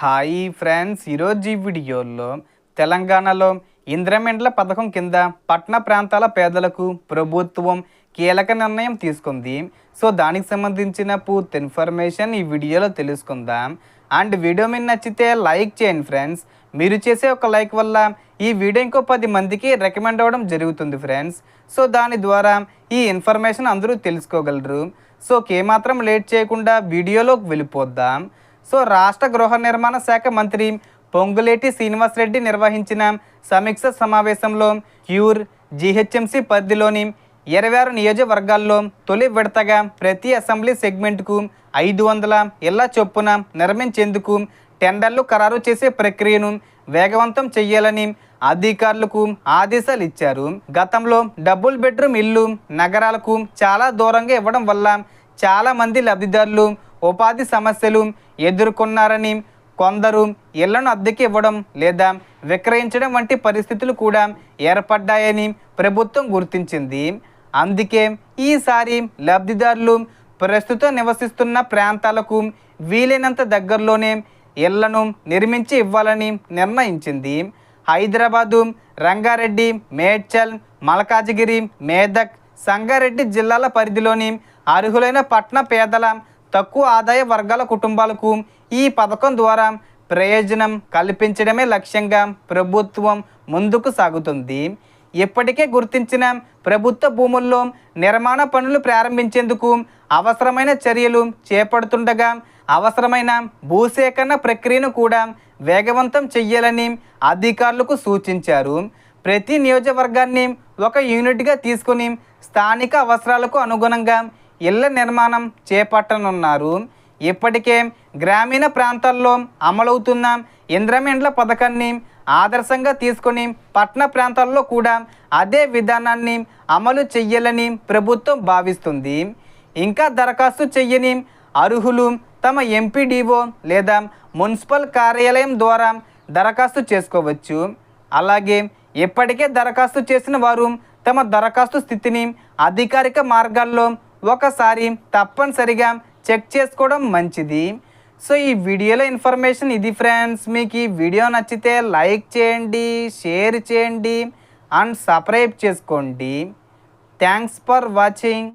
Hi friends, ఈరోజు ఈ వీడియోలో తెలంగాణలో ఇంద్రమిండ్ల పథకం కింద పట్టణ ప్రాంతాల పేదలకు ప్రభుత్వం కీలక నిర్ణయం తీసుకుంది. సో దానికి సంబంధించిన పూర్తి ఇన్ఫర్మేషన్ ఈ వీడియోలో తెలుసుకుందాం. అండ్ వీడియో మీకు నచ్చితే లైక్ చేయండి ఫ్రెండ్స్. మీరు చేసే ఒక లైక్ వల్ల ఈ వీడియో ఇంకో 10 మందికి రికమెండ్ అవ్వడం జరుగుతుంది ఫ్రెండ్స్. సో దాని ద్వారా ఈ ఇన్ఫర్మేషన్ అందరూ తెలుసుకోగలరు. సో ఏమాత్రం లేట్ చేయకుండా వీడియోలోకి వెళ్ళిపోద్దాం. సో రాష్ట్ర గృహ నిర్మాణ శాఖ మంత్రి పొంగులేటి శ్రీనివాసరెడ్డి నిర్వహించిన సమీక్ష సమావేశంలో క్యూర్ జీహెచ్ఎంసీ పరిధిలోని 26 నియోజకవర్గాల్లో తొలి విడతగా ప్రతి అసెంబ్లీ సెగ్మెంట్కు 500 ఇళ్ల చొప్పున నిర్మించేందుకు టెండర్లు ఖరారు చేసే ప్రక్రియను వేగవంతం చేయాలని అధికారులకు ఆదేశాలు ఇచ్చారు. గతంలో డబుల్ బెడ్రూమ్ ఇల్లు నగరాలకు చాలా దూరంగా ఇవ్వడం వల్ల చాలామంది లబ్ధిదారులు ఉపాధి సమస్యలు ఎదుర్కొన్నారని, కొందరు ఇళ్లను అద్దెకి ఇవ్వడం లేదా విక్రయించడం వంటి పరిస్థితులు కూడా ఏర్పడ్డాయని ప్రభుత్వం గుర్తించింది. అందుకే ఈసారి లబ్ధిదారులు ప్రస్తుతం నివసిస్తున్న ప్రాంతాలకు వీలైనంత దగ్గరలోనే ఇళ్లను నిర్మించి ఇవ్వాలని నిర్ణయించింది. హైదరాబాదు, రంగారెడ్డి, మేడ్చల్, మల్కాజిగిరి, మేదక్, సంగారెడ్డి జిల్లాల పరిధిలోని అర్హులైన పట్టణ పేదల తక్కువ ఆదాయ వర్గాల కుటుంబాలకు ఈ పథకం ద్వారా ప్రయోజనం కల్పించడమే లక్ష్యంగా ప్రభుత్వం ముందుకు సాగుతుంది. ఇప్పటికే గుర్తించిన ప్రభుత్వ భూముల్లో నిర్మాణ పనులు ప్రారంభించేందుకు అవసరమైన చర్యలు చేపడుతుండగా అవసరమైన భూసేకరణ ప్రక్రియను కూడా వేగవంతం చేయాలని అధికారులకు సూచించారు. ప్రతి నియోజకవర్గాన్ని ఒక యూనిట్గా తీసుకుని స్థానిక అవసరాలకు అనుగుణంగా ఇళ్ల నిర్మాణం చేపట్టనున్నారు. ఇప్పటికే గ్రామీణ ప్రాంతాల్లో అమలవుతున్న ఇంద్రమిండ్ల పథకాన్ని ఆదర్శంగా తీసుకొని పట్టణ ప్రాంతాల్లో కూడా అదే విధానాన్ని అమలు చేయాలని ప్రభుత్వం భావిస్తుంది. ఇంకా దరఖాస్తు చేయని అర్హులు తమ ఎంపీడీఓ లేదా మున్సిపల్ కార్యాలయం ద్వారా దరఖాస్తు చేసుకోవచ్చు. అలాగే ఇప్పటికే దరఖాస్తు చేసిన వారు తమ దరఖాస్తు స్థితిని అధికారిక మార్గాల్లో ఒకసారి తప్పనిసరిగా చెక్ చేసుకోవడం మంచిది. సో ఈ వీడియోలో ఇన్ఫర్మేషన్ ఇది ఫ్రెండ్స్. మీకు ఈ వీడియో నచ్చితే లైక్ చేయండి, షేర్ చేయండి అండ్ సబ్స్క్రైబ్ చేసుకోండి. Thanks for watching.